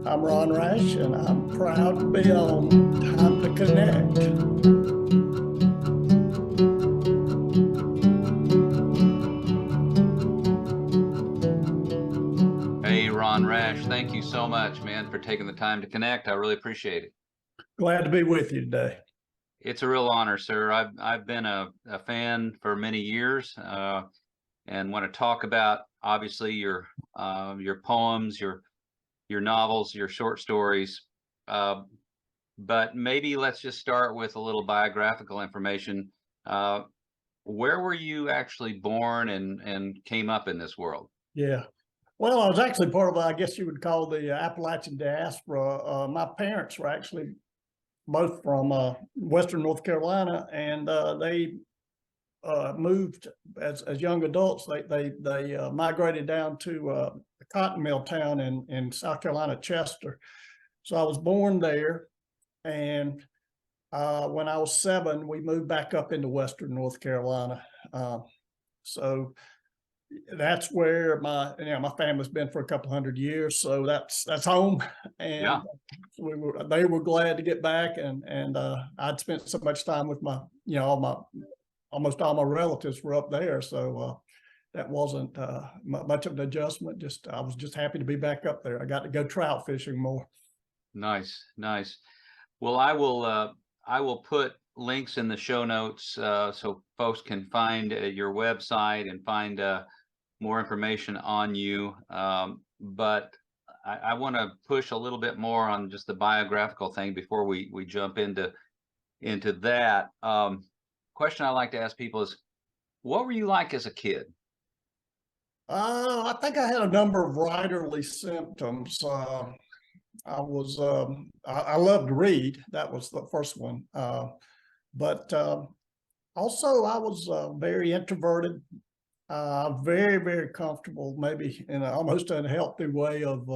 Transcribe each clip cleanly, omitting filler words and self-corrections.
I'm Ron Rash, and I'm proud to be on Time to Connect. Hey, Ron Rash, thank you so much, man, for taking the time to connect. I really appreciate it. Glad to be with you today. It's a real honor, sir. I've been a fan for many years, and want to talk about obviously your poems, your novels, your short stories. Uh, but maybe let's just start with a little biographical information. Uh, where were you actually born and came up in this world? Yeah. Well, I was actually part of, I guess you would call the Appalachian diaspora. My parents were actually both from Western North Carolina, and they moved as young adults. They migrated down to a cotton mill town in South Carolina, Chester. So I was born there, and when I was 7, we moved back up into Western North Carolina. So that's where my family's been for a couple hundred years. So that's home, and Yeah, they were glad to get back, and I'd spent so much time with almost all my relatives were up there. So that wasn't much of an adjustment. I was just happy to be back up there. I got to go trout fishing more. nice, nice. Well, I will put links in the show notes so folks can find your website and find more information on you. But I want to push a little bit more on just the biographical thing before we jump into that. Question I like to ask people is, what were you like as a kid? I think I had a number of writerly symptoms. I loved to read. That was the first one. But also I was very introverted, very, very comfortable, maybe in an almost unhealthy way of,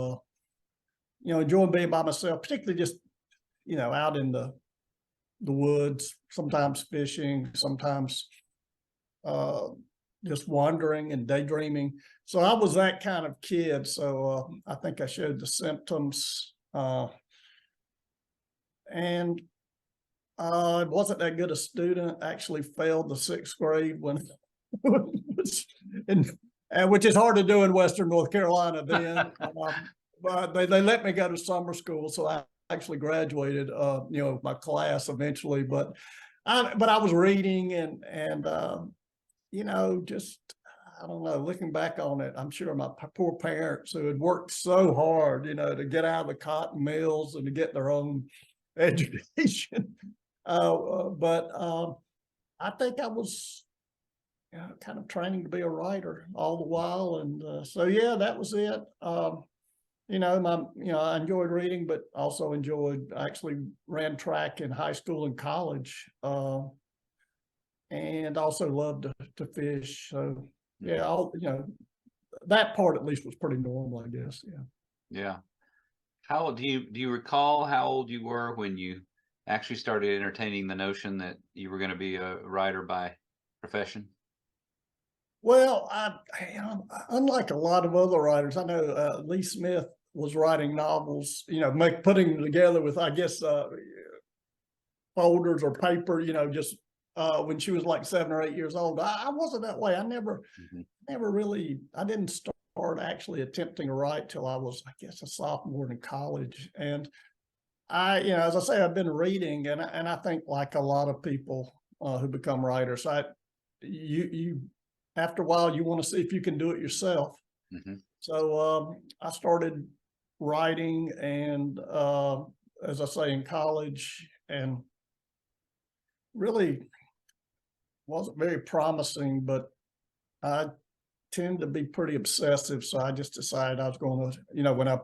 enjoying being by myself, particularly just, out in the woods, sometimes fishing, sometimes uh, just wandering and daydreaming. So I was that kind of kid. So I think I showed the symptoms. And I wasn't that good a student. Actually failed the 6th grade when, which is hard to do in Western North Carolina then. But they let me go to summer school, so I actually graduated, my class eventually. But I was reading and just, I don't know, looking back on it, I'm sure my poor parents who had worked so hard, to get out of the cotton mills and to get their own education. But I think I was kind of training to be a writer all the while. And so, yeah, that was it. I enjoyed reading, but also I actually ran track in high school and college. And also loved to fish. So yeah, that part at least was pretty normal, I guess. Yeah. Yeah. How old do you recall how old you were when you actually started entertaining the notion that you were going to be a writer by profession? Well, unlike a lot of other writers, I know Lee Smith was writing novels, putting them together with, I guess, folders or paper, just when she was like 7 or 8 years old. I wasn't that way. I never really, I didn't start actually attempting to write till I was, I guess, a sophomore in college. And as I say, I've been reading, and I think like a lot of people who become writers, you after a while you want to see if you can do it yourself. Mm-hmm. So I started writing, and as I say, in college, and really wasn't very promising, but I tend to be pretty obsessive. So I just decided I was going to,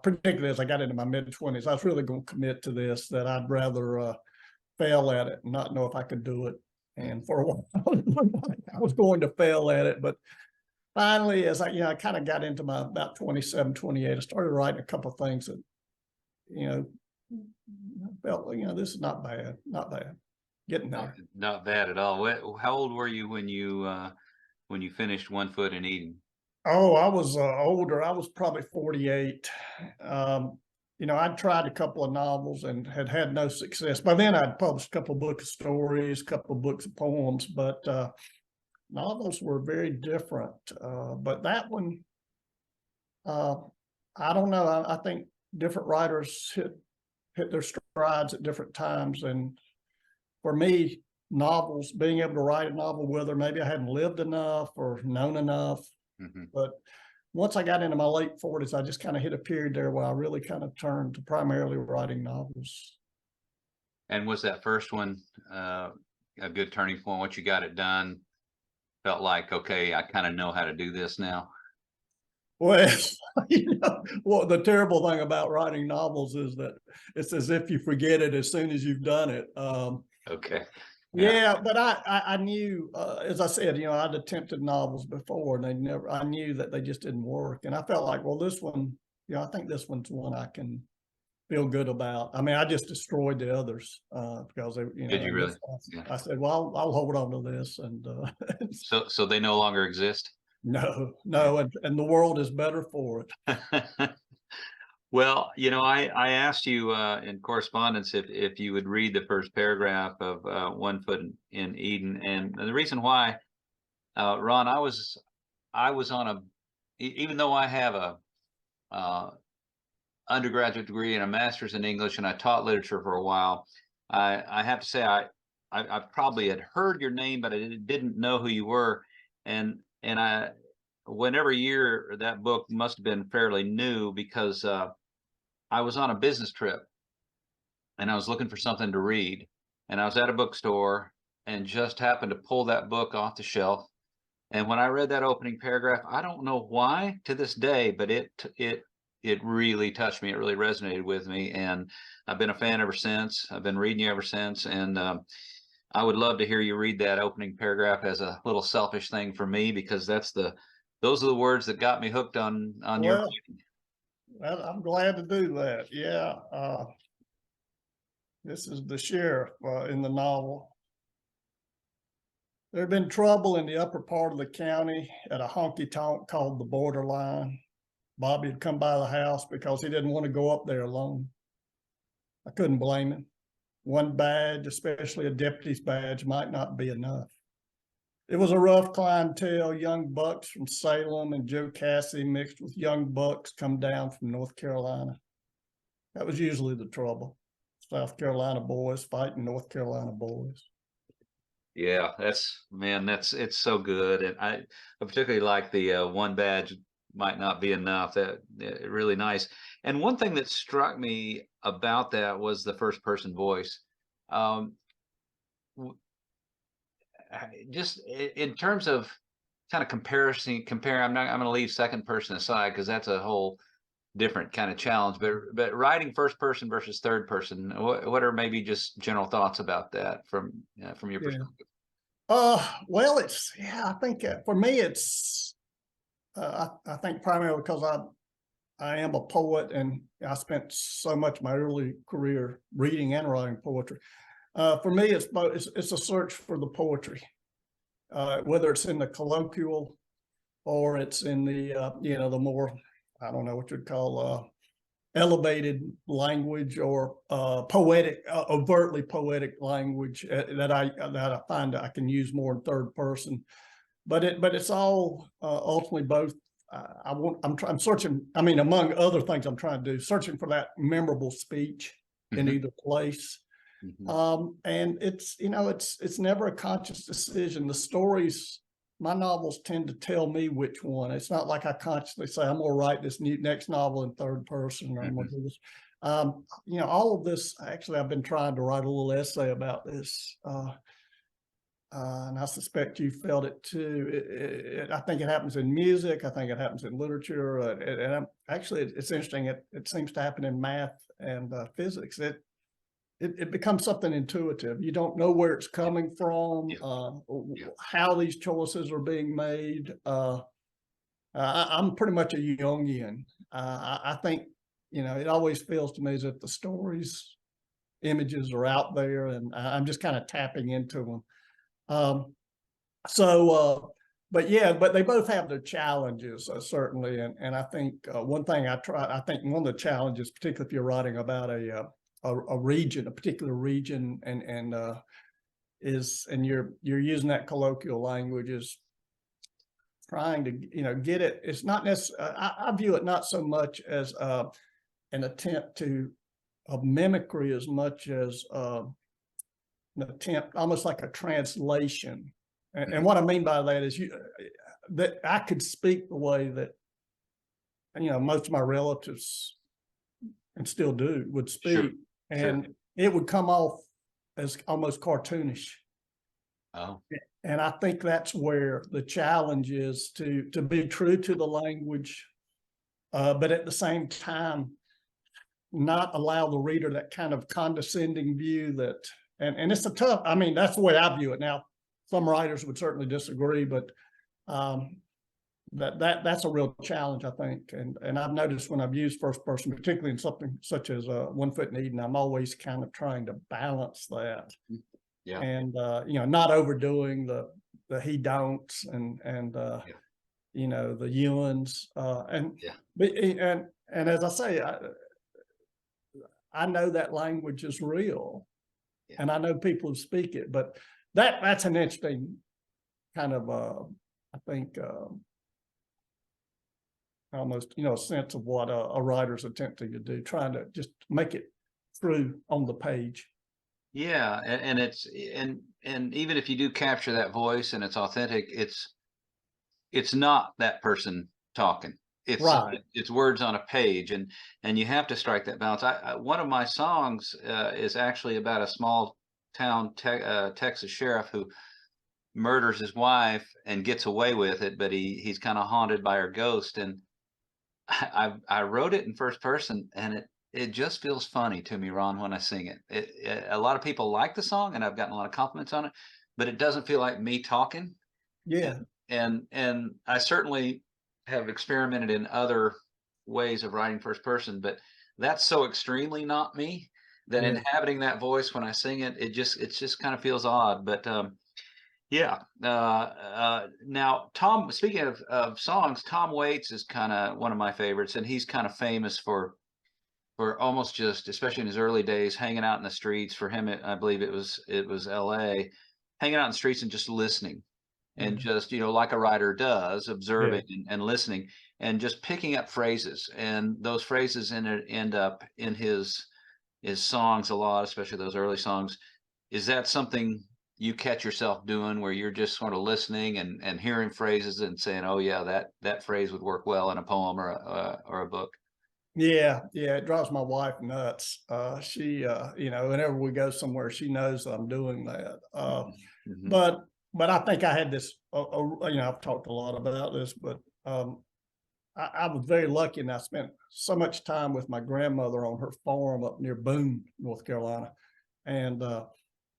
particularly as I got into my mid-20s, I was really going to commit to this, that I'd rather fail at it and not know if I could do it. And for a while, I was going to fail at it. But finally, as I kind of got into my about 27, 28, I started writing a couple of things that, I felt, this is not bad, not bad. Getting there. Not bad at all. How old were you when you finished One Foot in Eden? Oh, I was older. I was probably 48. I'd tried a couple of novels and had no success. By then I'd published a couple of books of stories, a couple of books of poems, but novels were very different. But that one, I don't know. I think different writers hit their strides at different times. And for me, novels, being able to write a novel, whether maybe I hadn't lived enough or known enough, but once I got into my late 40s, I just kind of hit a period there where I really kind of turned to primarily writing novels. And was that first one a good turning point? Once you got it done, felt like, okay, I kind of know how to do this now? Well, well, the terrible thing about writing novels is that it's as if you forget it as soon as you've done it. Okay. Yeah, but I knew, as I said, I'd attempted novels before, and I knew that they just didn't work. And I felt like, well, this one, I think this one's one I can feel good about. I mean, I just destroyed the others because they, Did you really? I said, well, I'll hold on to this, and so they no longer exist? no, and the world is better for it. Well, I asked you in correspondence if you would read the first paragraph of One Foot in Eden, and the reason why, Ron, I was on even though I have a undergraduate degree and a master's in English, and I taught literature for a while, I have to say I probably had heard your name, but I didn't know who you were, and whenever year that book must have been fairly new, because I was on a business trip and I was looking for something to read, and I was at a bookstore and just happened to pull that book off the shelf. And when I read that opening paragraph, I don't know why to this day, but it really touched me. It really resonated with me, and I've been a fan ever since. I've been reading you ever since, and I would love to hear you read that opening paragraph as a little selfish thing for me, because those are the words that got me hooked on your writing. Well, I'm glad to do that. Yeah. This is the sheriff in the novel. There had been trouble in the upper part of the county at a honky-tonk called the Borderline. Bobby had come by the house because he didn't want to go up there alone. I couldn't blame him. One badge, especially a deputy's badge, might not be enough. It was a rough clientele, young bucks from Salem and Joe Cassidy mixed with young bucks come down from North Carolina. That was usually the trouble. South Carolina boys fighting North Carolina boys. Yeah, it's so good. And I particularly like the one badge might not be enough. That really nice. And one thing that struck me about that was the first person voice. Just in terms of kind of compare, I'm going to leave second person aside because that's a whole different kind of challenge, but writing first person versus third person, what are maybe just general thoughts about that from your perspective? Well, I think for me, it's, I think primarily because I am a poet, and I spent so much of my early career reading and writing poetry. For me, it's a search for the poetry, whether it's in the colloquial or it's in the, the more, I don't know what you'd call elevated language or poetic, overtly poetic language that I find I can use more in third person. But it's all ultimately both. I'm searching. I mean, among other things, I'm trying to do searching for that memorable speech in either place. And it's never a conscious decision. The stories, my novels tend to tell me which one. It's not like I consciously say, I'm going to write this next novel in third person, or I'm going to do this. All of this, actually, I've been trying to write a little essay about this. And I suspect you felt it too. I think it happens in music. I think it happens in literature. And actually, it's interesting. It seems to happen in math and physics. It becomes something intuitive. You don't know where it's coming from, how these choices are being made. I'm pretty much a Jungian. I think, it always feels to me as if the stories, images are out there, and I'm just kind of tapping into them. So but yeah, but they both have their challenges, certainly. And I think one thing I think one of the challenges, particularly if you're writing about a region, a particular region, and you're using that colloquial language, is trying to, get it. It's not necessarily, I view it not so much as an attempt of mimicry as much as an attempt, almost like a translation. And what I mean by that is that I could speak the way that, most of my relatives, and still do, would speak. Sure. And it would come off as almost cartoonish. Oh, And I think that's where the challenge is, to be true to the language, but at the same time, not allow the reader that kind of condescending view that, and it's I mean, that's the way I view it. Now, some writers would certainly disagree, but that's a real challenge, I think. And I've noticed when I've used first person, particularly in something such as One Foot in Eden, I'm always kind of trying to balance that. yeah. And not overdoing the he don'ts and the Ewans, and as I say, I know that language is real, and I know people who speak it, but that's an interesting kind of I think almost a sense of what a writer's attempting to do, trying to just make it through on the page. Yeah, and it's and even if you do capture that voice and it's authentic, it's not that person talking. Right. It's words on a page, and you have to strike that balance. One of my songs is actually about a small town Texas sheriff who murders his wife and gets away with it, but he's kind of haunted by her ghost. And I wrote it in first person, and it just feels funny to me, Ron, when I sing it. A lot of people like the song, and I've gotten a lot of compliments on it, but it doesn't feel like me talking. Yeah. And I certainly have experimented in other ways of writing first person, but that's so extremely not me that Yeah. inhabiting that voice when I sing it, it just kind of feels odd. But yeah. Now, Tom, speaking of songs, Tom Waits is kind of one of my favorites, and he's kind of famous for almost just, especially in his early days, hanging out in the streets. For him, I believe it was L.A., hanging out in the streets and just listening, and just, like a writer does, observing and listening, and just picking up phrases. And those phrases end up in his songs a lot, especially those early songs. Is that something you catch yourself doing, where you're just sort of listening and hearing phrases and saying, "Oh yeah, that phrase would work well in a poem or a book"? Yeah, it drives my wife nuts. She, whenever we go somewhere, she knows that I'm doing that. Mhm. But I think I had this, I've talked a lot about this, but I was very lucky, and I spent so much time with my grandmother on her farm up near Boone, North Carolina. And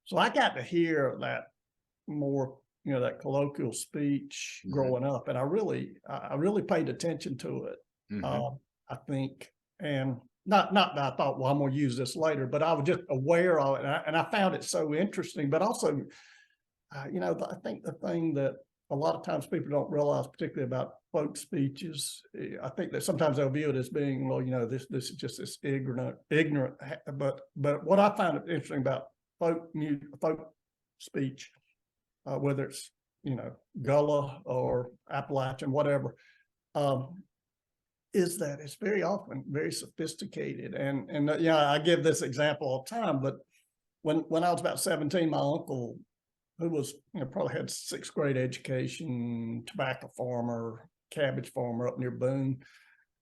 so I got to hear that more, that colloquial speech growing up. And I really paid attention to it. Mhm. I think, and not that I thought, well, I'm going to use this later, but I was just aware of it, and I found it so interesting. But also, I think the thing that a lot of times people don't realize, particularly about folk speeches, I think that sometimes they'll view it as being, well, this is just this ignorant. But what I find interesting about folk speech, whether it's Gullah or Appalachian, whatever, is that it's very often very sophisticated. And I give this example all the time, but when I was about 17, my uncle, who was, probably had sixth grade education, tobacco farmer, cabbage farmer up near Boone.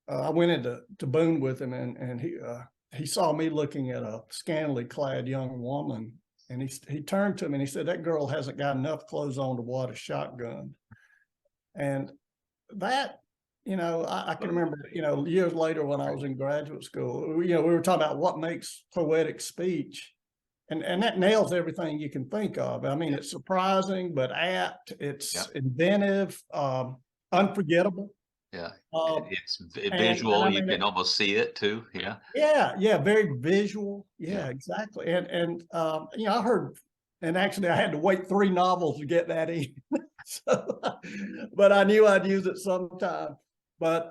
I went into Boone with him, and he saw me looking at a scantily clad young woman, and he turned to me and he said, "That girl hasn't got enough clothes on to wad a shotgun." And that, I can remember, years later when I was in graduate school, we were talking about what makes poetic speech. And that nails everything you can think of. I mean, it's surprising, but apt, it's inventive, unforgettable. Yeah, Um, it's and visual. I You mean, can almost see it too. Yeah. yeah, very visual. Yeah. Yeah, exactly. And I heard, and actually I had to wait 3 novels to get that in. So, but I knew I'd use it sometime. But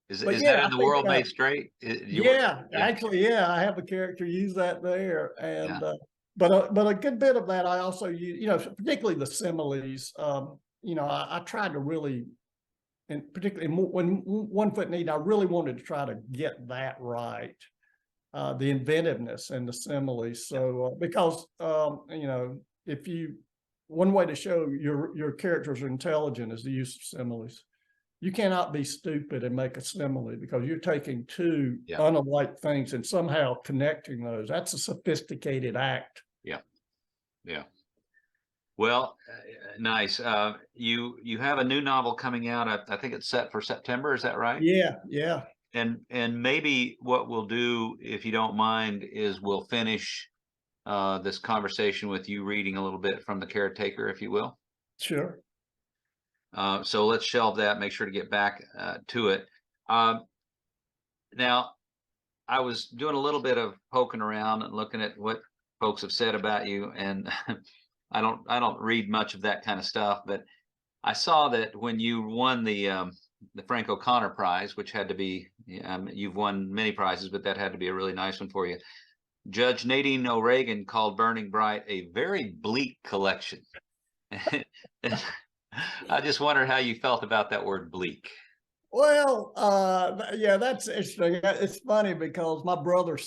Is yeah, that in I The think, World Made Straight? yeah, Yeah, actually, yeah, I have a character use that there, yeah, and but a good bit of that I also use, particularly the similes. I tried to really, and particularly when One Foot in Eden, I really wanted to try to get that right, the inventiveness and the similes. So because if you one way to show your characters are intelligent is the use of similes. You cannot be stupid and make a simile because you're taking two yeah, unlike things and somehow connecting those. That's a sophisticated act. yeah, yeah. Well, nice. You have a new novel coming out. I think it's set for September. Is that right? Yeah, yeah, And maybe what we'll do, if you don't mind, is we'll finish this conversation with you reading a little bit from The Caretaker, if you will. sure. So let's shelve that. Make sure to get back to it. Um, Now, I was doing a little bit of poking around and looking at what folks have said about you, and I don't read much of that kind of stuff, but I saw that when you won the Frank O'Connor Prize, which had to be, you've won many prizes, but that had to be a really nice one for you. Judge Nadine O'Regan called Burning Bright a very bleak collection. I just wondered how you felt about that word bleak. Well, yeah, that's interesting. It's funny because my brother,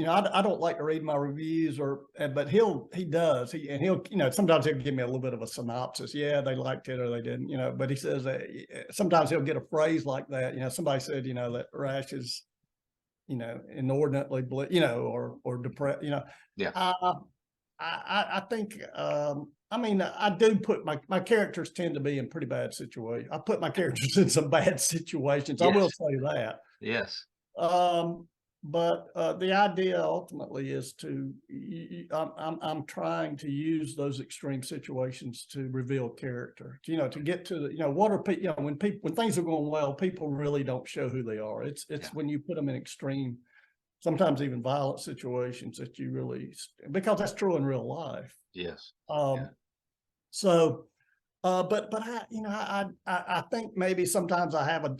I don't like to read my reviews but he does. He'll, sometimes he'll give me a little bit of a synopsis. Yeah, they liked it or they didn't, but he says that sometimes he'll get a phrase like that. Somebody said, that Rash is, inordinately, or depressed, Yeah. I think, I do put my characters tend to be in pretty bad situations. I put my characters in some bad situations. I will Yes. say that. Yes. But the idea ultimately is I'm trying to use those extreme situations to reveal character. To get to what are people. When things are going well, people really don't show who they are. It's Yeah. when you put them in extreme, sometimes even violent situations that you really, because that's true in real life. Yes. Um, so, but I think maybe sometimes I have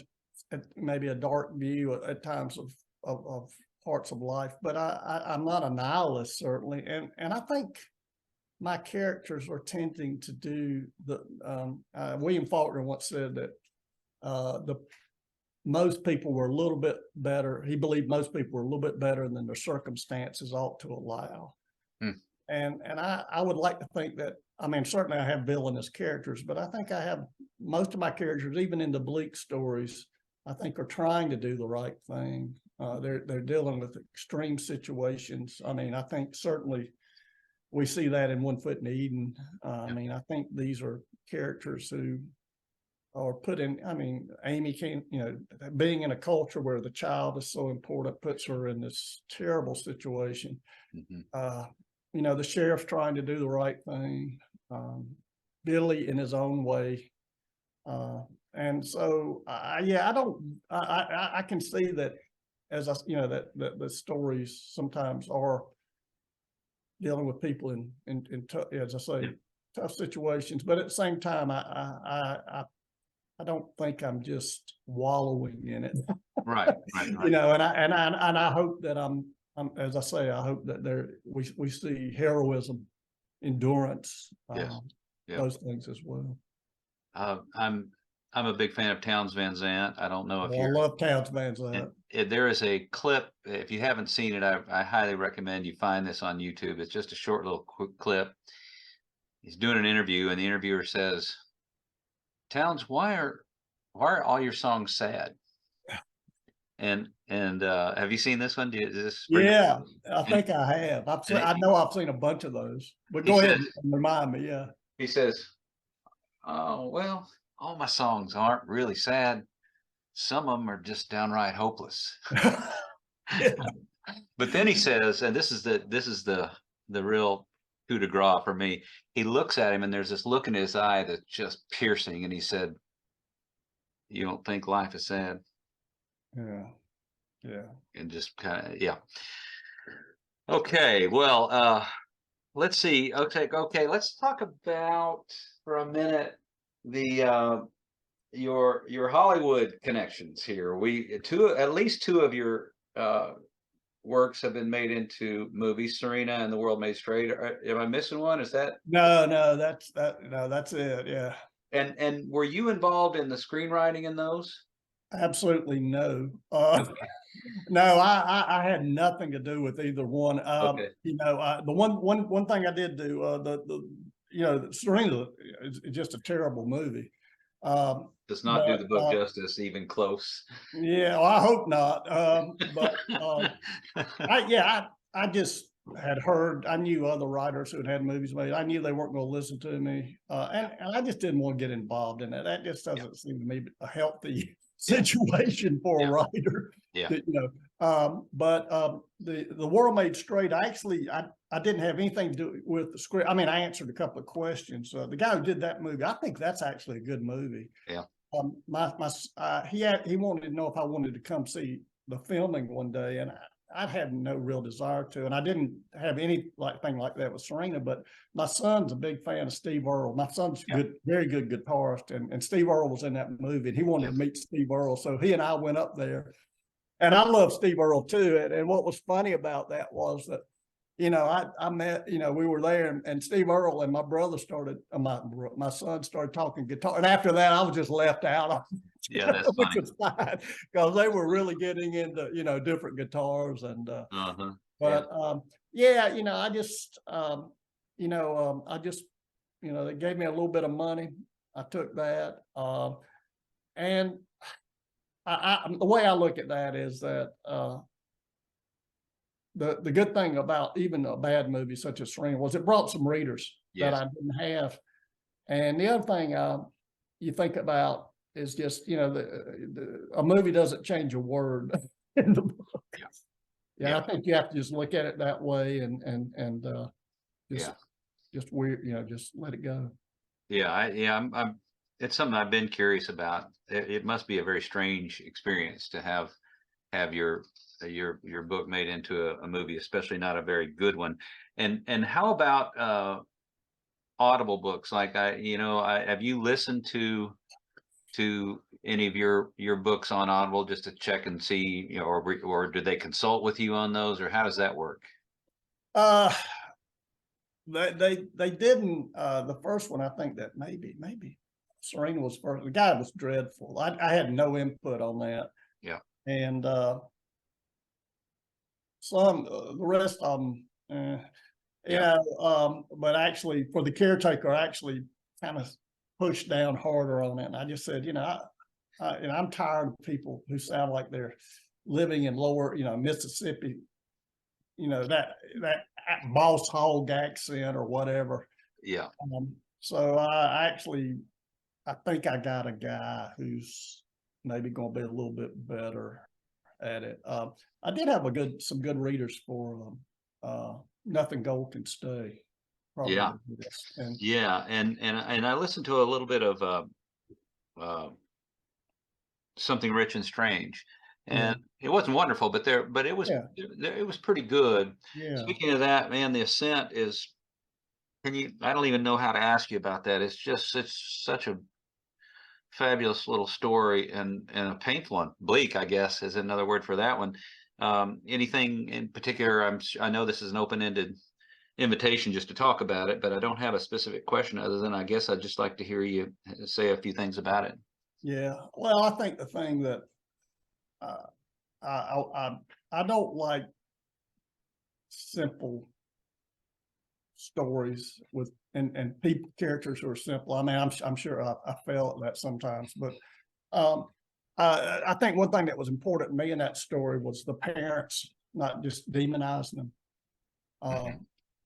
maybe a dark view at times of parts of life, but I'm not a nihilist certainly, and I think my characters are tending to do William Faulkner once said that most people were a little bit better. He believed most people were a little bit better than their circumstances ought to allow. Hmm. And I would like to think that, certainly I have villainous characters, but I think I have most of my characters, even in the bleak stories, I think are trying to do the right thing. They're dealing with extreme situations. I think certainly we see that in One Foot in Eden. I think these are characters who are put in, Amy came, being in a culture where the child is so important puts her in this terrible situation. Mm-hmm. The sheriff's trying to do the right thing. Billy in his own way. And so, I can see that as that the stories sometimes are dealing with people in tough, as I say, tough situations. But at the same time, I don't think I'm just wallowing in it. Right. And I hope that I'm as I say, I hope that we see heroism, endurance, Yes. Yeah. those things as well. I'm a big fan of Townes Van Zandt. I don't know if I you're. love Townes Van Zandt. There is a clip. If you haven't seen it, I highly recommend you find this on YouTube. It's just a short little quick clip. He's doing an interview, and the interviewer says, "Townes, why are all your songs sad?" And have you seen this one? Does this ring? Yeah, I And, think I have. and I know I've seen a bunch of those. But he go says, ahead and remind me. Yeah. he says, "Oh well, all my songs aren't really sad. Some of them are just downright hopeless." Yeah. But then he says, and this is the real coup de grace for me. He looks at him, and there's this look in his eye that's just piercing. And he said, "You don't think life is sad?" Yeah. Yeah. And just kind of, yeah. Okay. Well, let's see. Okay. Let's talk about for a minute the your Hollywood connections here. At least two of your works have been made into movies, Serena and The World Made Straight. Am I missing one? Is that No, no, that's it. Yeah, and were you involved in the screenwriting in those? absolutely no. No, I had nothing to do with either one. Okay. The one thing I did do, Serena is just a terrible movie. Does not do But the book justice even close. yeah, well, I hope not. I just had heard, I knew other writers who had movies made. I knew they weren't going to listen to me. And I just didn't want to get involved in it. That just doesn't seem to me a healthy situation for a Yeah. writer. Yeah. The World Made Straight, I didn't have anything to do with the script. I mean, I answered a couple of questions. The guy who did that movie, I think that's actually a good movie. Yeah. He wanted to know if I wanted to come see the filming one day, and I had no real desire to, and I didn't have anything like that with Serena. But my son's a big fan of Steve Earle. My son's very good guitarist, and Steve Earle was in that movie, and he wanted to meet Steve Earle, so he and I went up there, and I love Steve Earle too. And what was funny about that was that, I met, we were there, and Steve Earle and my brother my son started talking guitar. And after that, I was just left out. Yeah, that's Which funny. was fine, because they were really getting into, different guitars. And, Uh-huh. but, yeah, I just, they gave me a little bit of money. I took that. And the way I look at that is that, the good thing about even a bad movie such as Serena was it brought some readers that I didn't have. And the other thing you think about is just, a movie doesn't change a word in the book. Yeah, I think you have to just look at it that way and just weird, just let it go. Yeah, I'm it's something I've been curious about. It must be a very strange experience to have your book made into a movie, especially not a very good one. And how about Audible books? Like have you listened to any of your books on Audible just to check and see, or do they consult with you on those, or how does that work? Uh, they didn't, the first one. I think that maybe Serena was first. The guy was dreadful. I had no input on that. Yeah. And, the rest of them, but actually for the Caretaker, I actually kind of pushed down harder on it. And I just said, I'm tired of people who sound like they're living in lower, Mississippi, that Boss Hog accent or whatever. Yeah. So I think I got a guy who's maybe going to be a little bit better at it. I did have some good readers for Nothing Gold Can Stay. Probably. And I listened to a little bit of Something Rich and Strange, and it wasn't wonderful, but it was pretty good. Yeah. Speaking of that, man, The Ascent is. I don't even know how to ask you about that. It's such a fabulous little story and a painful one. Bleak, I guess, is another word for that one. Anything in particular? I know this is an open-ended invitation just to talk about it, but I don't have a specific question other than I guess I'd just like to hear you say a few things about it. Yeah. Well, I think the thing that I don't like simple stories with and people characters who are simple. I mean, I'm sure I fail at that sometimes, but I think one thing that was important to me in that story was the parents not just demonizing them.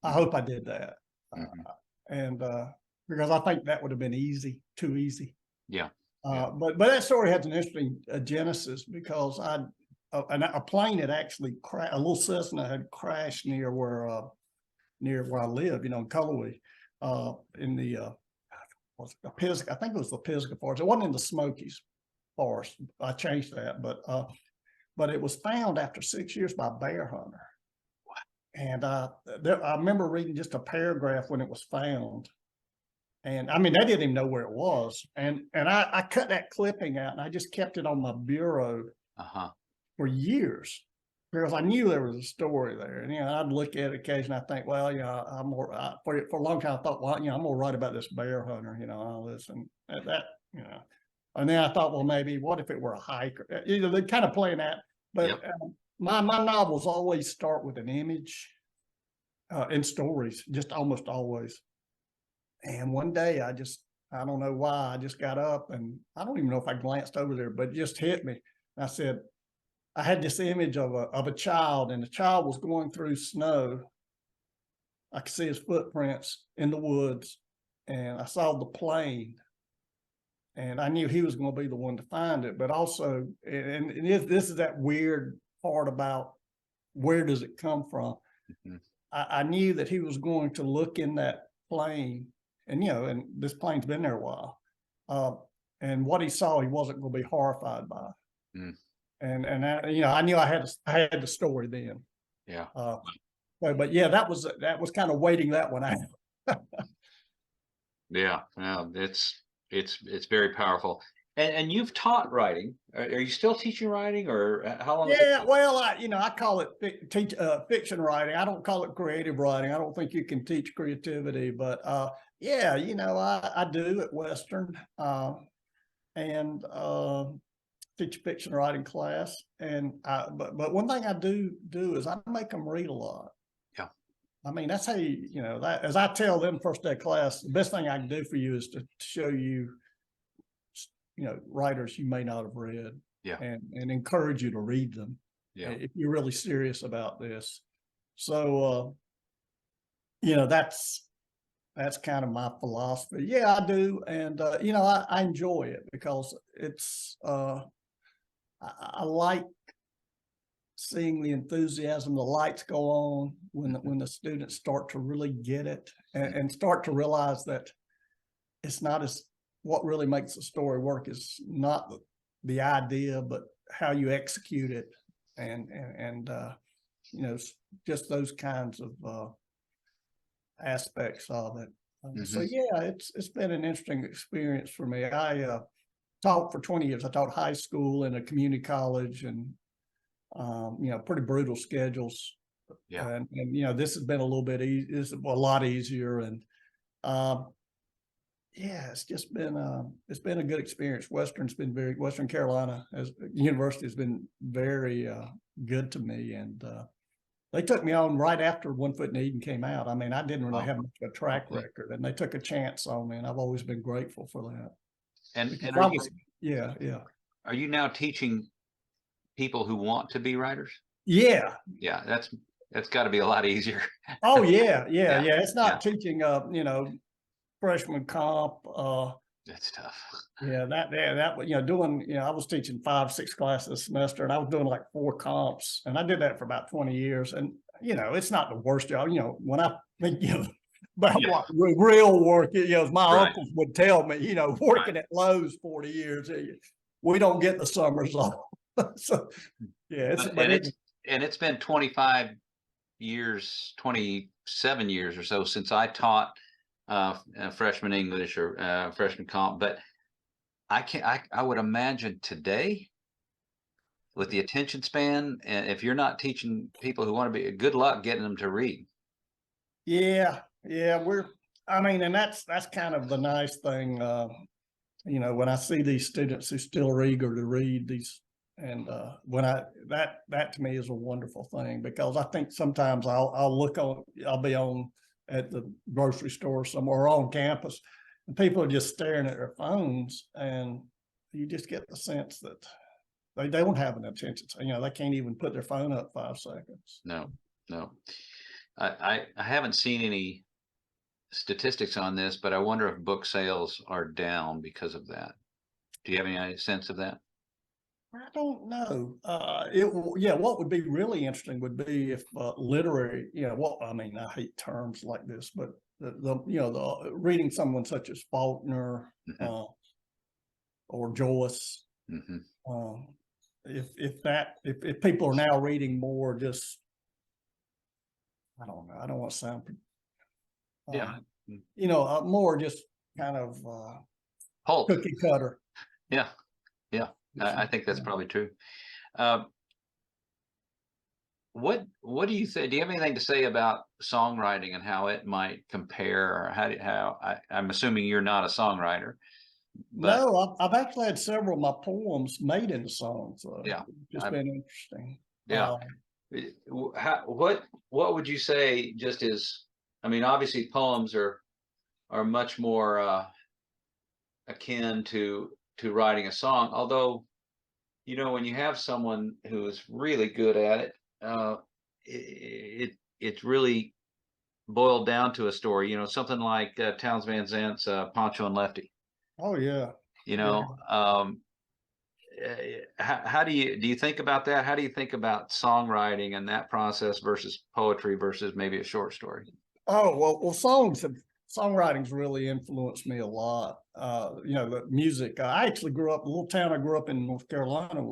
I hope I did that, and because I think that would have been too easy. Yeah. But that story has an interesting genesis because a plane had actually crashed. A little Cessna had crashed near where I live, in Cullowhee, in the Pisgah. I think it was the Pisgah Forest. It wasn't in the Smokies Forest. I changed that, but it was found after 6 years by a bear hunter. And I remember reading just a paragraph when it was found. And I mean, they didn't even know where it was. And I cut that clipping out and I just kept it on my bureau for years because I knew there was a story there. And, I'd look at it occasionally. I think, well, for a long time, I thought, well, I'm going to write about this bear hunter, all this and that. And then I thought, well, maybe what if it were a hiker? They're kind of playing that. But my novels always start with an image in stories, just almost always. And one day I don't know why, I just got up and I don't even know if I glanced over there, but it just hit me. I said, I had this image of a child, and the child was going through snow. I could see his footprints in the woods, and I saw the plane. And I knew he was going to be the one to find it, but also, and this is that weird part about where does it come from? I knew that he was going to look in that plane, and and this plane's been there a while, and what he saw, he wasn't going to be horrified by. And I knew I had the story then. Yeah. But yeah, that was kind of waiting that one out. Yeah. No, it's very powerful. And you've taught writing. Are you still teaching writing, or how long? Yeah, well, I call it fiction writing. I don't call it creative writing. I don't think you can teach creativity, but yeah, I do at Western, and teach a fiction writing class. And but one thing I do is I make them read a lot. Yeah. I mean, that's how that, as I tell them first day of class, the best thing I can do for you is to show you, writers you may not have read. Yeah. And encourage you to read them. Yeah. If you're really serious about this. So, that's kind of my philosophy. Yeah, I do. And, I enjoy it because it's, I like seeing the enthusiasm, the lights go on when the students start to really get it and start to realize that it's not what really makes the story work is not the idea, but how you execute it, and just those kinds of aspects of it. So yeah, it's been an interesting experience for me. I taught for 20 years. I taught high school and a community college, and pretty brutal schedules. Yeah, and this has been a little bit a lot easier, and yeah, it's just been a good experience. Western Carolina as university has been very good to me, and they took me on right after One Foot in Eden came out. I mean, I didn't really have much of a track record, and they took a chance on me, and I've always been grateful for that. And are you now teaching people who want to be writers? Yeah. Yeah, that's got to be a lot easier. Oh yeah. It's not teaching freshman comp. That's tough. Yeah, that doing, I was teaching 5-6 classes a semester, and I was doing like 4 comps, and I did that for about 20 years. And it's not the worst job. When I think about what real work, as my uncles would tell me, working at Lowe's 40 years, we don't get the summers off. So yeah, it's been 25 years, 27 years or so since I taught freshman English or freshman comp, but I would imagine today with the attention span, and if you're not teaching people who want to be, good luck getting them to read. Yeah, and that's kind of the nice thing, when I see these students who still are eager to read these, and that to me is a wonderful thing, because I think sometimes I'll be on at the grocery store somewhere on campus, and people are just staring at their phones, and you just get the sense that they don't have an attention. They can't even put their phone up 5 seconds. No. I haven't seen any statistics on this, but I wonder if book sales are down because of that. Do you have any sense of that? I don't know. What would be really interesting would be if literary, I hate terms like this, but the reading someone such as Faulkner or Joyce, if people are now reading more just I don't know. I don't want to sound, Yeah. more just kind of Pulp. cookie cutter. Yeah. Yeah. I think that's probably true. Uh, what do you say? Do you have anything to say about songwriting and how it might compare, or I'm assuming you're not a songwriter, but No, I've actually had several of my poems made into songs. yeah, It's been interesting. yeah. What would you say? Just as, I mean, obviously poems are much more akin to writing a song. Although, when you have someone who is really good at it, it's really boiled down to a story. Something like Townes Van Zandt's Pancho and Lefty. Oh yeah. You Yeah. know, how do you think about that? How do you think about songwriting and that process versus poetry versus maybe a short story? Oh, well, songwriting's really influenced me a lot. The music. I actually grew up, a little town I grew up in, North Carolina,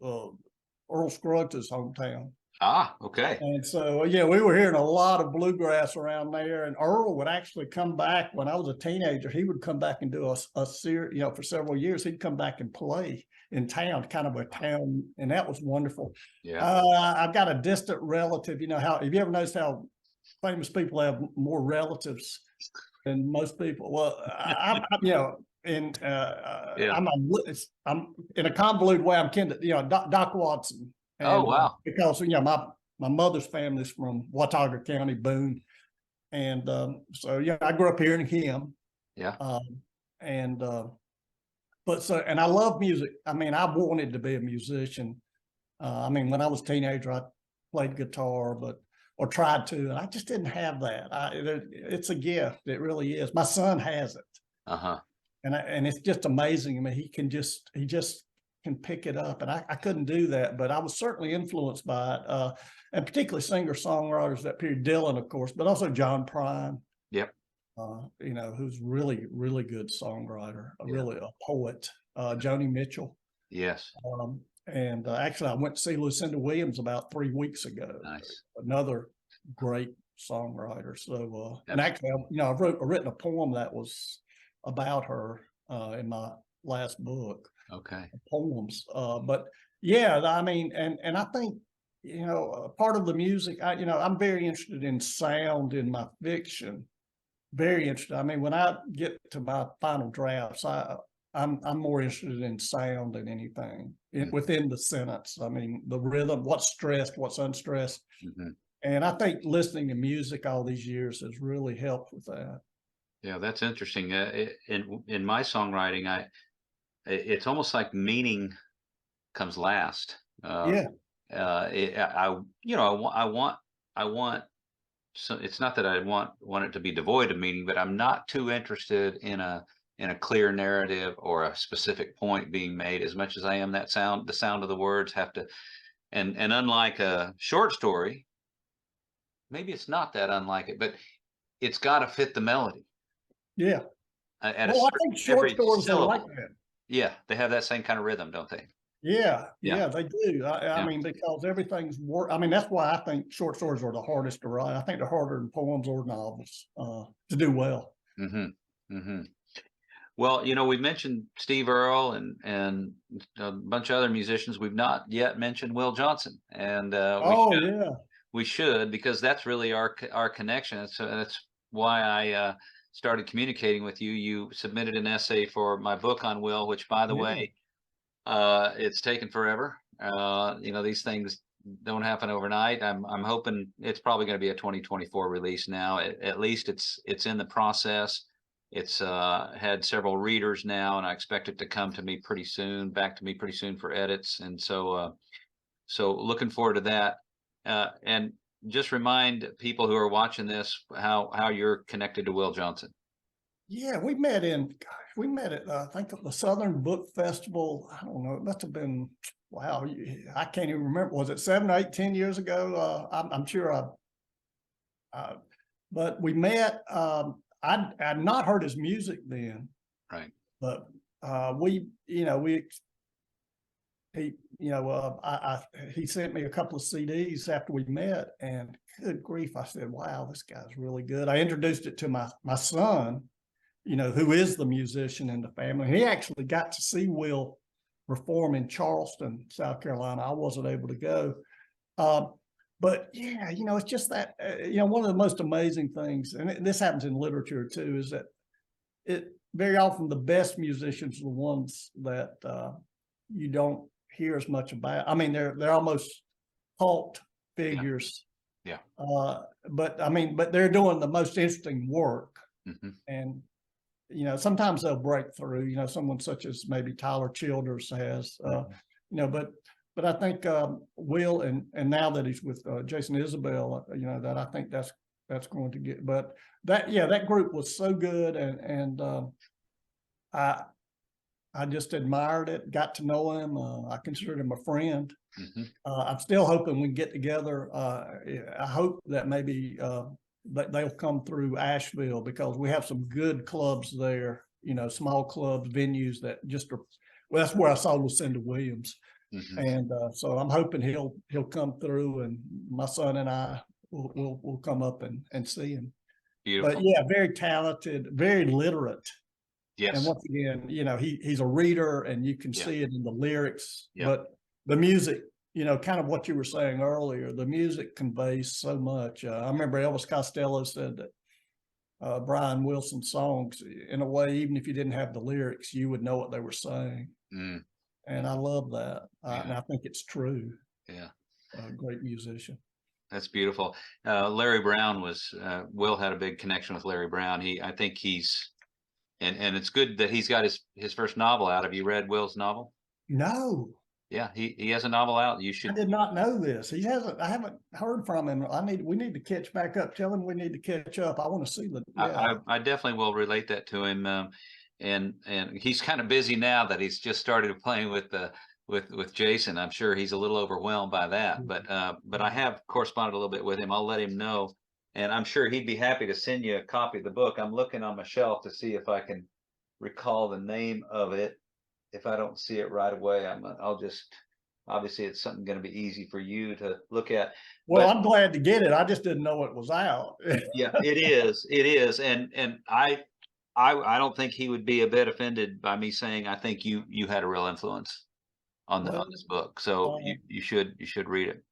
Earle Scruggs' hometown. Ah, okay. And so, yeah, we were hearing a lot of bluegrass around there. And Earle would actually come back when I was a teenager. He would come back and do a series, for several years. He'd come back and play in town, kind of a town, and that was wonderful. Yeah. I've got a distant relative. Have you ever noticed how famous people have more relatives than most people? Well, and Yeah. I'm in a convoluted way. I'm kin to Doc Watson, Oh, and wow. because my mother's family's from Watauga County, Boone, and so I grew up hearing him. Yeah. And and I love music. I mean, I wanted to be a musician. When I was a teenager, I played guitar, or tried to, and I just didn't have that. It's a gift. It really is. My son has it. Uh-huh. And it's just amazing. I mean, he just can pick it up, and I couldn't do that, but I was certainly influenced by it, and particularly singer-songwriters that period, Dylan, of course, but also John Prine. Yep. Who's really, really good songwriter, really a poet. Joni Mitchell. Yes. And actually, I went to see Lucinda Williams about 3 weeks ago. Nice. Another great songwriter. So, and actually, I've written a poem that was about her in my last book. Okay. Poems. But yeah, I mean, and I think, part of the music, I'm very interested in sound in my fiction. Very interested. I mean, when I get to my final drafts, I'm more interested in sound than anything within the sentence. I mean, the rhythm, what's stressed, what's unstressed. Mm-hmm. And I think listening to music all these years has really helped with that. Yeah, that's interesting. In my songwriting, it's almost like meaning comes last. Yeah. I want. So it's not that I want it to be devoid of meaning, but I'm not too interested in a clear narrative or a specific point being made as much as I am the sound of the words have to, and unlike a short story, maybe it's not that unlike it, but it's got to fit the melody. Yeah. I think short stories are like that. Yeah, they have that same kind of rhythm, don't they? Yeah, they do. I mean, because everything's that's why I think short stories are the hardest to write. I think they're harder than poems or novels to do well. Mm-hmm. Mm-hmm. Well, we mentioned Steve Earle and a bunch of other musicians. We've not yet mentioned Will Johnson, and we should, because that's really our connection. So that's why I started communicating with you. You submitted an essay for my book on Will, which, by the way, it's taken forever. These things don't happen overnight. I'm hoping it's probably going to be a 2024 release now. At least it's in the process. It's had several readers now, and I expect it to come to me pretty soon, back to me pretty soon for edits. And so looking forward to that. And just remind people who are watching this how you're connected to Will Johnson. Yeah, we met at I think the Southern Book Festival. I don't know, it must have been, wow, I can't even remember. Was it 7, 8, 10 years ago? I'm sure but we met. I'd not heard his music then. Right. But he, he sent me a couple of CDs after we met, and good grief, I said, wow, this guy's really good. I introduced it to my son, who is the musician in the family. He actually got to see Will perform in Charleston, South Carolina. I wasn't able to go. But yeah, it's just that, one of the most amazing things, and this happens in literature too, is that very often the best musicians are the ones that you don't hear as much about. I mean, they're almost cult figures. Yeah. But they're doing the most interesting work. Mm-hmm. And, sometimes they'll break through, someone such as maybe Tyler Childers has, but I think Will, and now that he's with Jason Isabel, that I think that's going to get, but that group was so good. And I just admired it, got to know him. I considered him a friend. Mm-hmm. I'm still hoping we can get together. I hope that maybe that they'll come through Asheville, because we have some good clubs there, small clubs, venues that just are, well, that's where I saw Lucinda Williams. Mm-hmm. And so I'm hoping he'll come through, and my son and I will come up and see him. Beautiful. But yeah, very talented, very literate. Yes. And once again, he's a reader, and you can see it in the lyrics, but the music, kind of what you were saying earlier, the music conveys so much. I remember Elvis Costello said that Brian Wilson's songs, in a way, even if you didn't have the lyrics, you would know what they were saying. Mm. And I love that. And I think it's true. Yeah. A great musician. That's beautiful. Larry Brown Will had a big connection with Larry Brown. I think he's, and it's good that he's got his first novel out. Have you read Will's novel? No. Yeah, he has a novel out. You should. I did not know this. He hasn't. I haven't heard from him. We need to catch back up. Tell him we need to catch up. I want to see the. Yeah. I definitely will relate that to him. And he's kind of busy now that he's just started playing with Jason. I'm sure he's a little overwhelmed by that. But I have corresponded a little bit with him. I'll let him know, and I'm sure he'd be happy to send you a copy of the book. I'm looking on my shelf to see if I can recall the name of it. If I don't see it right away, I'll just, obviously it's something going to be easy for you to look at. Well, I'm glad to get it. I just didn't know it was out. Yeah, it is. And I don't think he would be a bit offended by me saying, I think you had a real influence on this book. So you should read it.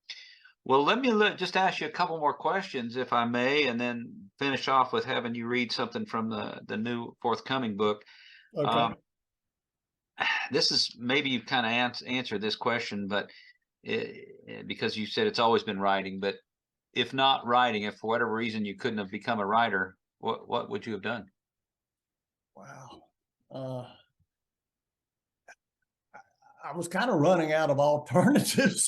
Well, let me just ask you a couple more questions, if I may, and then finish off with having you read something from the new forthcoming book. Okay. This is, maybe you've kind of answered this question, but because you said it's always been writing, but if not writing, if for whatever reason you couldn't have become a writer, what would you have done? Wow. I was kind of running out of alternatives.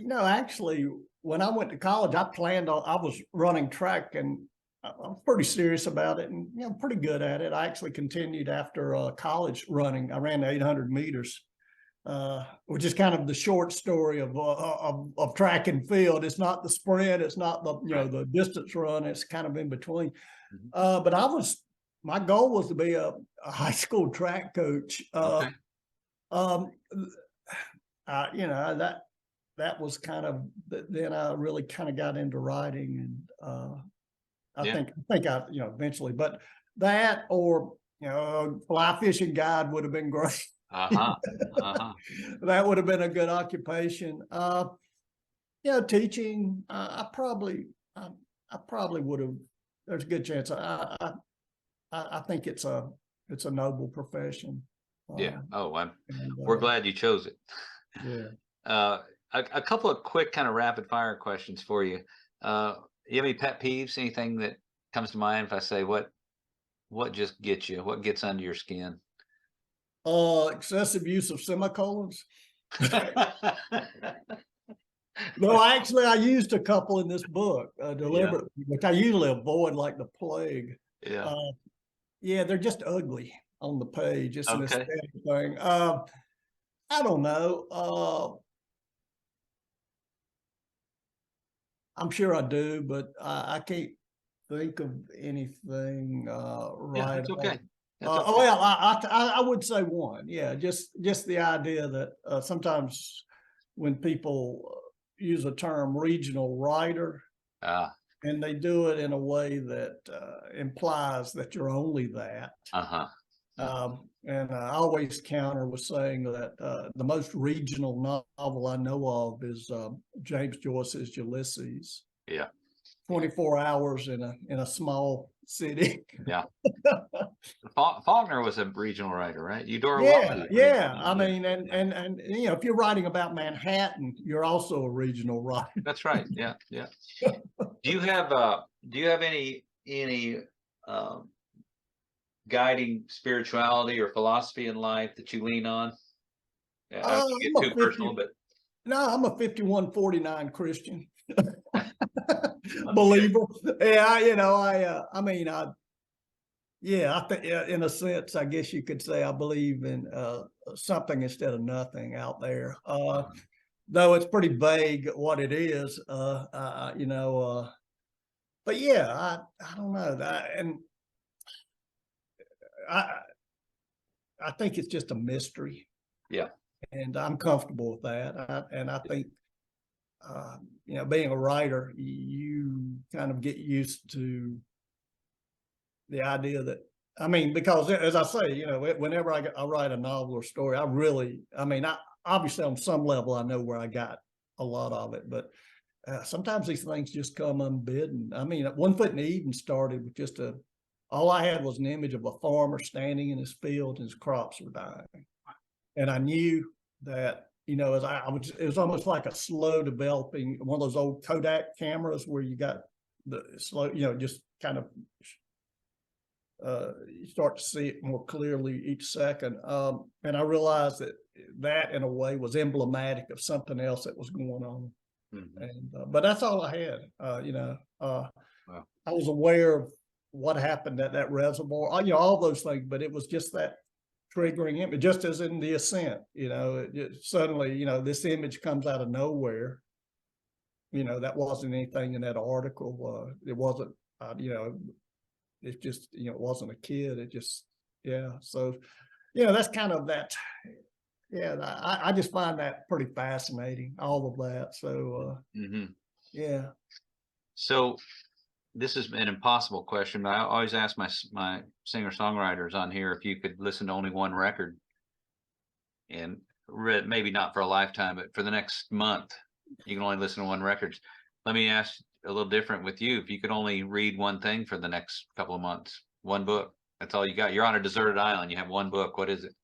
Actually, when I went to college, I was running track, and I'm pretty serious about it, and pretty good at it. I actually continued after college running. I ran 800 meters, which is kind of the short story of track and field. It's not the sprint, it's not the the distance run. It's kind of in between. Mm-hmm. But my goal was to be a high school track coach. Okay. That was kind of, then I really kind of got into writing, and I think I eventually, but that, or fly fishing guide would have been great. That would have been a good occupation. Teaching, I probably would have. There's a good chance. I think it's a noble profession. Yeah. We're glad you chose it. Yeah. A couple of quick kind of rapid fire questions for you. You have any pet peeves? Anything that comes to mind if I say what just gets you? What gets under your skin? Excessive use of semicolons. No, actually, I used a couple in this book deliberately, which I usually avoid like the plague. Yeah. They're just ugly on the page. It's an aesthetic thing. I don't know. I'm sure I do, but I can't think of anything right. It's okay. That's okay. Well, I would say one. Yeah, just the idea that sometimes when people use a term regional writer, Ah, and they do it in a way that implies that you're only that. uh-huh. And I always counter with saying that the most regional novel I know of is James Joyce's Ulysses. Yeah. 24 hours in a small city. Yeah. Faulkner was a regional writer, right? Eudora Yeah, Welty. yeah. I mean, and you know, if you're writing about Manhattan, you're also a regional writer. That's right. Yeah, yeah. Do you have any guiding spirituality or philosophy in life that you lean on? Yeah, I don't want to I'm get a too 50. personal, but No, I'm a 51-49 Christian okay. believer. Yeah, you know, I mean, yeah, I think in a sense, I guess you could say I believe in something instead of nothing out there. Though it's pretty vague what it is, you know. But yeah, I don't know that, and I I think it's just a mystery, Yeah. and I'm comfortable with that. And I think you know, being a writer, you kind of get used to the idea that, I mean, because as I say, you know, whenever I write a novel or story, I mean, I obviously on some level I know where I got a lot of it, but sometimes these things just come unbidden. I mean, One Foot in Eden started with just all I had was an image of a farmer standing in his field and his crops were dying. And I knew that, you know, as I was, it was almost like a slow developing, one of those old Kodak cameras where you got the slow, you know, just kind of you start to see it more clearly each second. And I realized that in a way was emblematic of something else that was going on. Mhm. And but that's all I had. You know, Wow. I was aware of what happened at that reservoir, you know, all those things, but it was just that triggering image, just as in the Ascent. You know, suddenly, you know, this image comes out of nowhere. You know, that wasn't anything in that article. It wasn't, you know, it just, you know, it wasn't a kid. It just, yeah. So, you know, that's kind of that. Yeah, I just find that pretty fascinating, all of that. So, Mhm. yeah. So this is an impossible question, but I always ask my singer-songwriters on here if you could listen to only one record and read, maybe not for a lifetime, but for the next month, you can only listen to one record. Let me ask a little different with you. If you could only read one thing for the next couple of months, one book, that's all you got. You're on a deserted island. You have one book. What is it?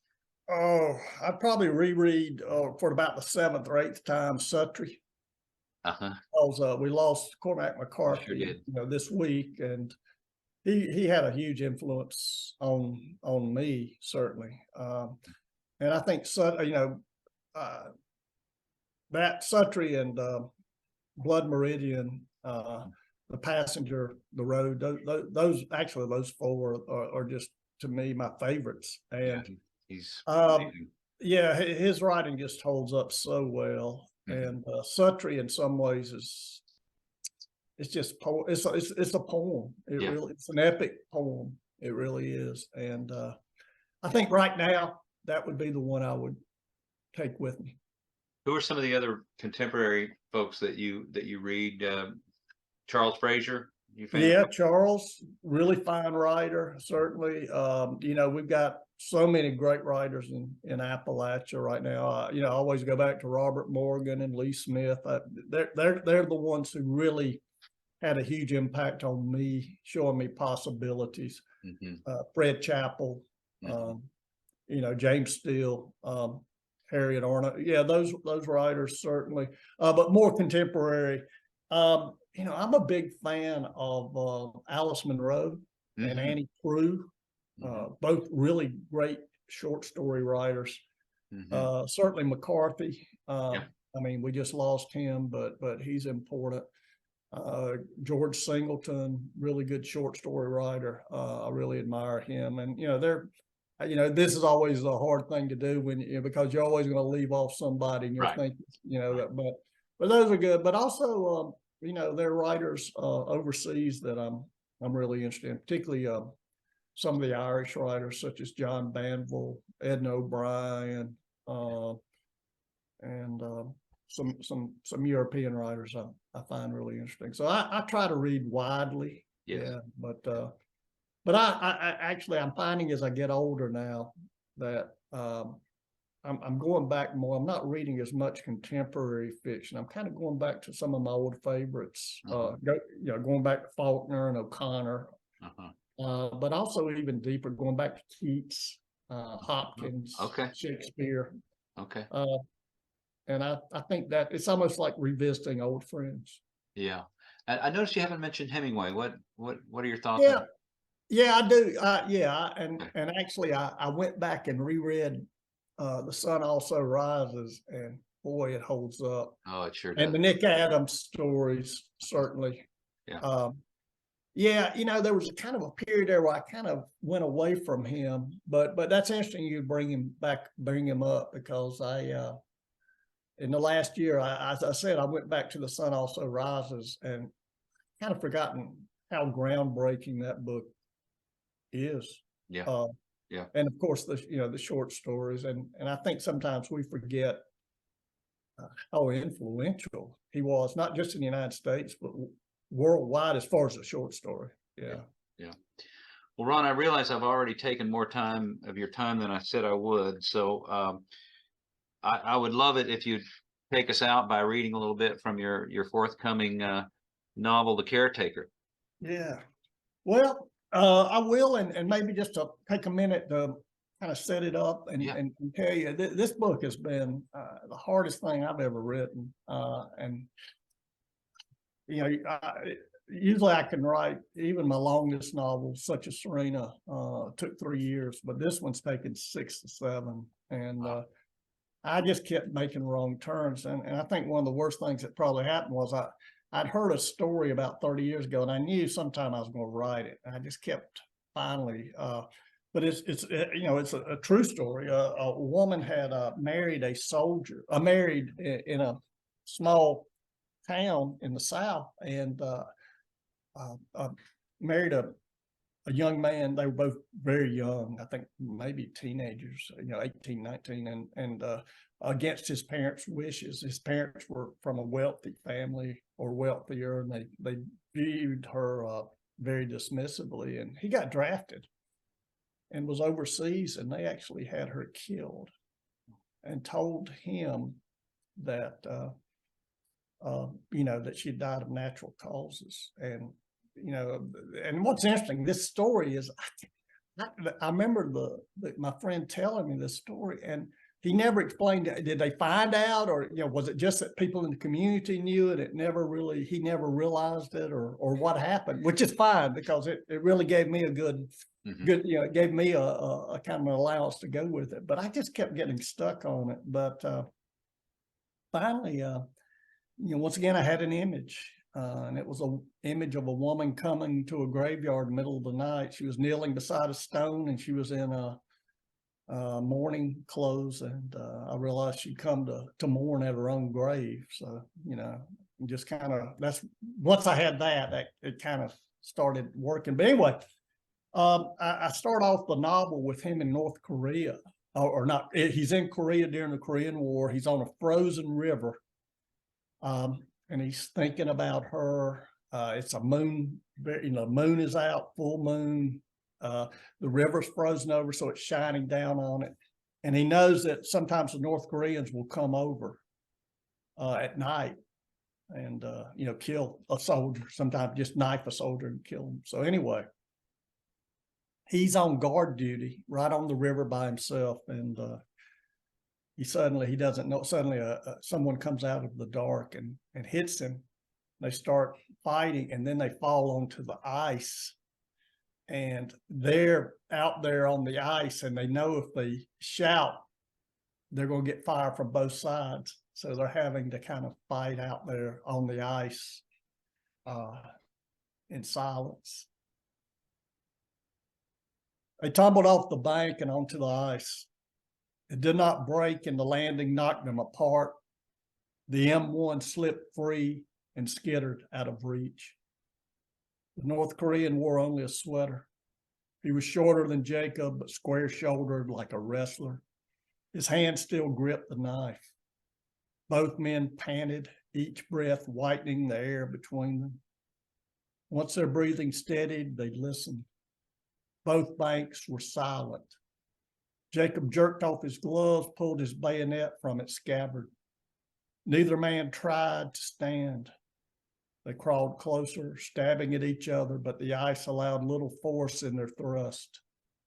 Oh, I'd probably reread for about the seventh or eighth time Suttree, Uh-huh. because we lost Cormac You sure McCarthy, did. you know, this week, and he had a huge influence on me, certainly. And I think you know, uh, that Suttree and Blood Meridian, The Passenger, The Road, those actually those four are just to me my favorites. Yeah, And he's um, amazing. yeah, his writing just holds up so well. Mhm. And Suttree, in some ways, it's just it's a poem. Yeah. It's an epic poem. It really is. And I think right now that would be the one I would take with me. Who are some of the other contemporary folks that you read? Charles Frazier, you fan? Yeah, Charles, really fine writer, certainly. You know, we've got so many great writers in Appalachia right now. You know, I always go back to Robert Morgan and Lee Smith. They're the ones who really had a huge impact on me, showing me possibilities. Mhm. Fred Chappell, Mhm. you know, James Steele, Harriet Arnott. Yeah, those writers certainly, but more contemporary. You know, I'm a big fan of Alice Munro and Mhm. Annie Proulx, Mhm. both really great short story writers. Mhm. Certainly McCarthy. Yeah. I mean, we just lost him, but he's important. George Singleton, really good short story writer. I really admire him. And, you know, this is always a hard thing to do when, you know, because you're always going to leave off somebody and you'll Right. think, you know, Right. but those are good. But also, you know, there are writers overseas that I'm really interested in, particularly some of the Irish writers such as John Banville, Edna O'Brien, and some European writers I find really interesting. So I try to read widely. Yes. Yeah, but I actually I'm finding as I get older now that I'm going back more. I'm not reading as much contemporary fiction. I'm kind of going back to some of my old favorites. Going back to Faulkner and O'Connor, but also even deeper, going back to Keats, Hopkins, Shakespeare. Okay. And I think that it's almost like revisiting old friends. Yeah. I noticed you haven't mentioned Hemingway. What are your thoughts? Yeah. Yeah, I do. And actually I went back and reread The Sun Also Rises, and boy, it holds up. Oh, it sure does. And the Nick Adams stories, certainly. Yeah. Yeah, there was a kind of a period there where I kind of went away from him, but that's interesting you bring him up, because in the last year, as I said, I went back to The Sun Also Rises and kind of forgotten how groundbreaking that book is. Yeah. Yeah. And of course, the short stories, and I think sometimes we forget how influential he was, not just in the United States, but worldwide as far as the short story. Yeah. Yeah. Well, Ron, I realize I've already taken more time of your time than I said I would. So I would love it if you'd take us out by reading a little bit from your forthcoming novel, The Caretaker. Yeah. Well, I will, and maybe just to take a minute to kind of set it up and tell you, this book has been the hardest thing I've ever written. And usually I can write even my longest novels, such as Serena, took 3 years, but this one's taken 6 to 7. And I just kept making wrong turns. And I think one of the worst things that probably happened was I'd heard a story about 30 years ago, and I knew sometime I was going to write it. And I just kept finally, but it's a true story. A woman had married a soldier, married in a small town in the South, and married a young man. They were both very young, I think maybe teenagers, 18, 19, and against his parents' wishes. His parents were from a wealthy family or wealthier, and they viewed her very dismissively, and he got drafted and was overseas, and they actually had her killed and told him that that she had died of natural causes. And and what's interesting, this story is, I remember my friend telling me this story, and he never explained it. Did they find out, or was it just that people in the community knew it? He never realized it, or what happened, which is fine, because it really gave me a good, it gave me a kind of an allowance to go with it. But I just kept getting stuck on it. But finally, once again, I had an image, and it was an image of a woman coming to a graveyard in the middle of the night. She was kneeling beside a stone, and she was in mourning clothes, and I realized she'd come to mourn at her own grave. So just kind of, that's, once I had that it kind of started working. But anyway, I start off the novel with him in North Korea, or not. He's in Korea during the Korean War. He's on a frozen river, and he's thinking about her. It's a moon, moon is out, full moon. The river's frozen over, so it's shining down on it. And he knows that sometimes the North Koreans will come over at night and, kill a soldier, sometimes just knife a soldier and kill him. So anyway, he's on guard duty right on the river by himself. And he doesn't know, suddenly someone comes out of the dark and hits him. They start fighting, and then they fall onto the ice. And they're out there on the ice, and they know if they shout, they're going to get fire from both sides. So they're having to kind of fight out there on the ice in silence. They tumbled off the bank and onto the ice. It did not break, and the landing knocked them apart. The M1 slipped free and skittered out of reach. The North Korean wore only a sweater. He was shorter than Jacob, but square-shouldered like a wrestler. His hand still gripped the knife. Both men panted, each breath whitening the air between them. Once their breathing steadied, they listened. Both banks were silent. Jacob jerked off his gloves, pulled his bayonet from its scabbard. Neither man tried to stand. They crawled closer, stabbing at each other, but the ice allowed little force in their thrust.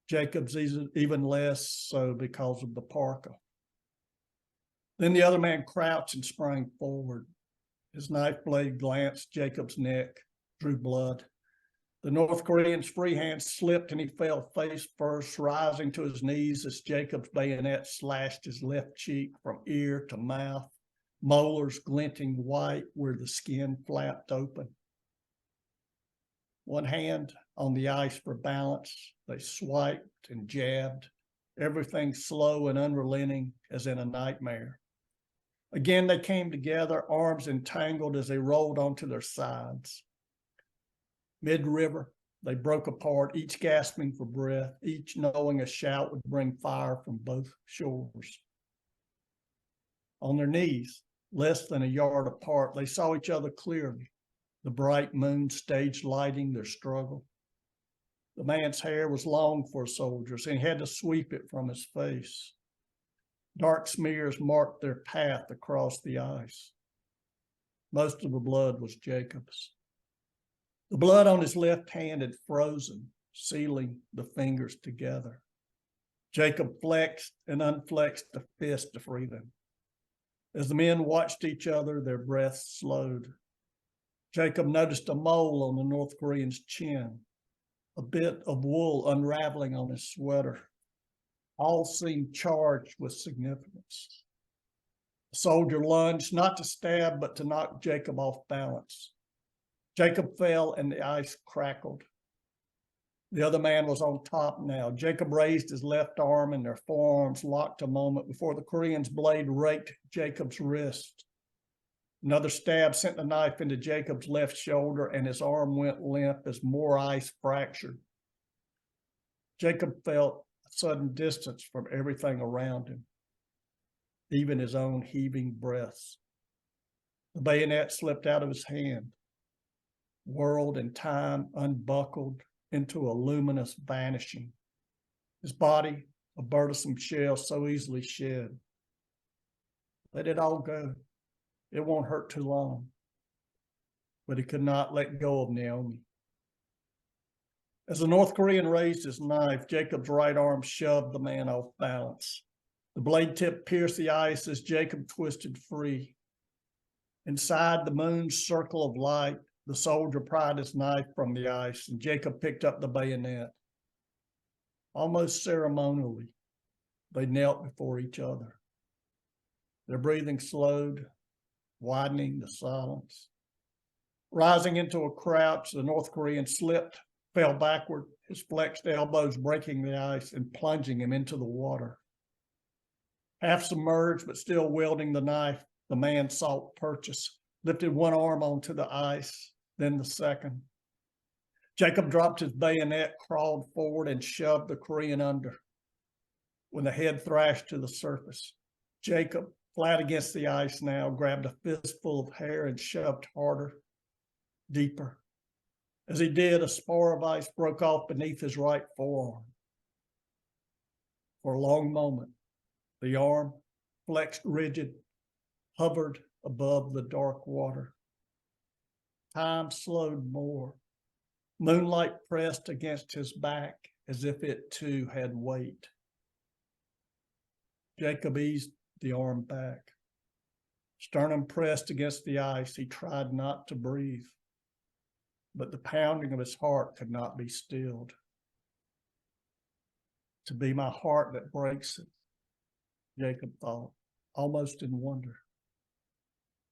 Jacob's even less so because of the parka. Then the other man crouched and sprang forward. His knife blade glanced Jacob's neck, drew blood. The North Korean's free hand slipped and he fell face first, rising to his knees as Jacob's bayonet slashed his left cheek from ear to mouth, molars glinting white where the skin flapped open. One hand on the ice for balance, they swiped and jabbed, everything slow and unrelenting as in a nightmare. Again, they came together, arms entangled as they rolled onto their sides. Mid-river, they broke apart, each gasping for breath, each knowing a shout would bring fire from both shores. On their knees, less than a yard apart, they saw each other clearly, the bright moon stage lighting their struggle. The man's hair was long for a soldier's, and he had to sweep it from his face. Dark smears marked their path across the ice. Most of the blood was Jacob's. The blood on his left hand had frozen, sealing the fingers together. Jacob flexed and unflexed the fist to free them. As the men watched each other, their breaths slowed. Jacob noticed a mole on the North Korean's chin, a bit of wool unraveling on his sweater. All seemed charged with significance. The soldier lunged, not to stab, but to knock Jacob off balance. Jacob fell and the ice crackled. The other man was on top now. Jacob raised his left arm and their forearms locked a moment before the Korean's blade raked Jacob's wrist. Another stab sent the knife into Jacob's left shoulder and his arm went limp as more ice fractured. Jacob felt a sudden distance from everything around him, even his own heaving breaths. The bayonet slipped out of his hand. World and time unbuckled into a luminous vanishing. His body, a burdensome shell so easily shed. Let it all go. It won't hurt too long. But he could not let go of Naomi. As the North Korean raised his knife, Jacob's right arm shoved the man off balance. The blade tip pierced the ice as Jacob twisted free. Inside the moon's circle of light, the soldier pried his knife from the ice, and Jacob picked up the bayonet. Almost ceremonially, they knelt before each other. Their breathing slowed, widening the silence. Rising into a crouch, the North Korean slipped, fell backward, his flexed elbows breaking the ice and plunging him into the water. Half submerged, but still wielding the knife, the man sought purchase, lifted one arm onto the ice, then the second. Jacob dropped his bayonet, crawled forward, and shoved the Korean under. When the head thrashed to the surface, Jacob, flat against the ice now, grabbed a fistful of hair and shoved harder, deeper. As he did, a spar of ice broke off beneath his right forearm. For a long moment, the arm, flexed rigid, hovered above the dark water. Time slowed more. Moonlight pressed against his back as if it too had weight. Jacob eased the arm back. Sternum pressed against the ice. He tried not to breathe, but the pounding of his heart could not be stilled. To be my heart that breaks it, Jacob thought, almost in wonder.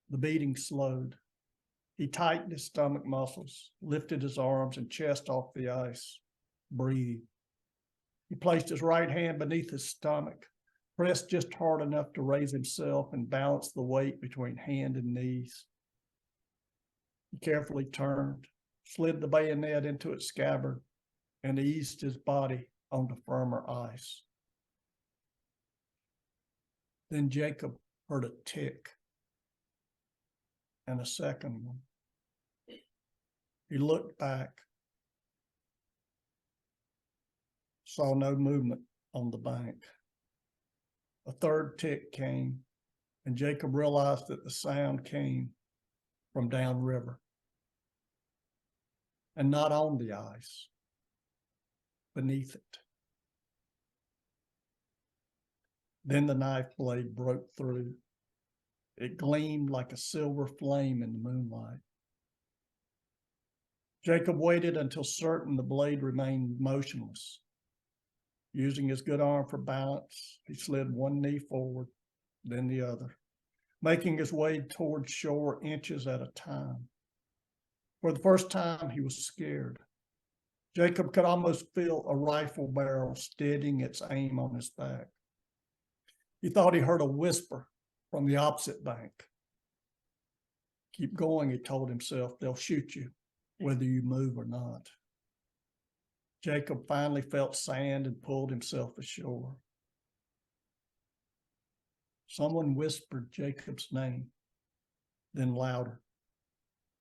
The beating slowed. He tightened his stomach muscles, lifted his arms and chest off the ice, breathed. He placed his right hand beneath his stomach, pressed just hard enough to raise himself and balance the weight between hand and knees. He carefully turned, slid the bayonet into its scabbard, and eased his body onto firmer ice. Then Jacob heard a tick and a second one. He looked back, saw no movement on the bank. A third tick came, and Jacob realized that the sound came from downriver and not on the ice, beneath it. Then the knife blade broke through. It gleamed like a silver flame in the moonlight. Jacob waited until certain the blade remained motionless. Using his good arm for balance, he slid one knee forward, then the other, making his way toward shore inches at a time. For the first time, he was scared. Jacob could almost feel a rifle barrel steadying its aim on his back. He thought he heard a whisper from the opposite bank. Keep going, he told himself. They'll shoot you, whether you move or not. Jacob finally felt sand and pulled himself ashore. Someone whispered Jacob's name, then louder,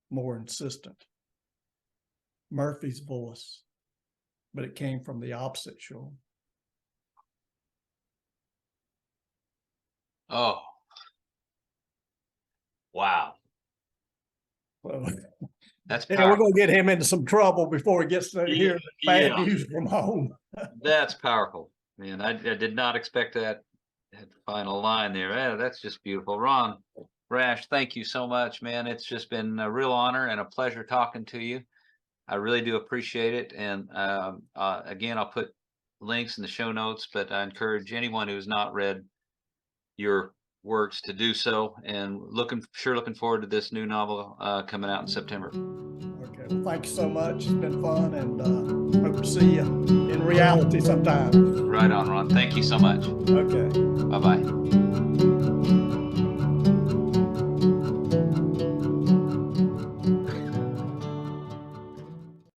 more insistent. Murphy's voice, but it came from the opposite shore. Oh, wow. Well, That's we're powerful. going to get him into some trouble before he gets to hear bad Yeah. news from home. That's powerful. Man, I did not expect that final line there. Yeah, that's just beautiful. Ron Rash, thank you so much, man. It's just been a real honor and a pleasure talking to you. I really do appreciate it. And again, I'll put links in the show notes, but I encourage anyone who's not read your works to do so. And looking forward to this new novel coming out in September. Okay, well, thank you so much. It's been fun, and hope to see you in reality sometime. Right on, Ron. Thank you so much. Okay. Bye-bye.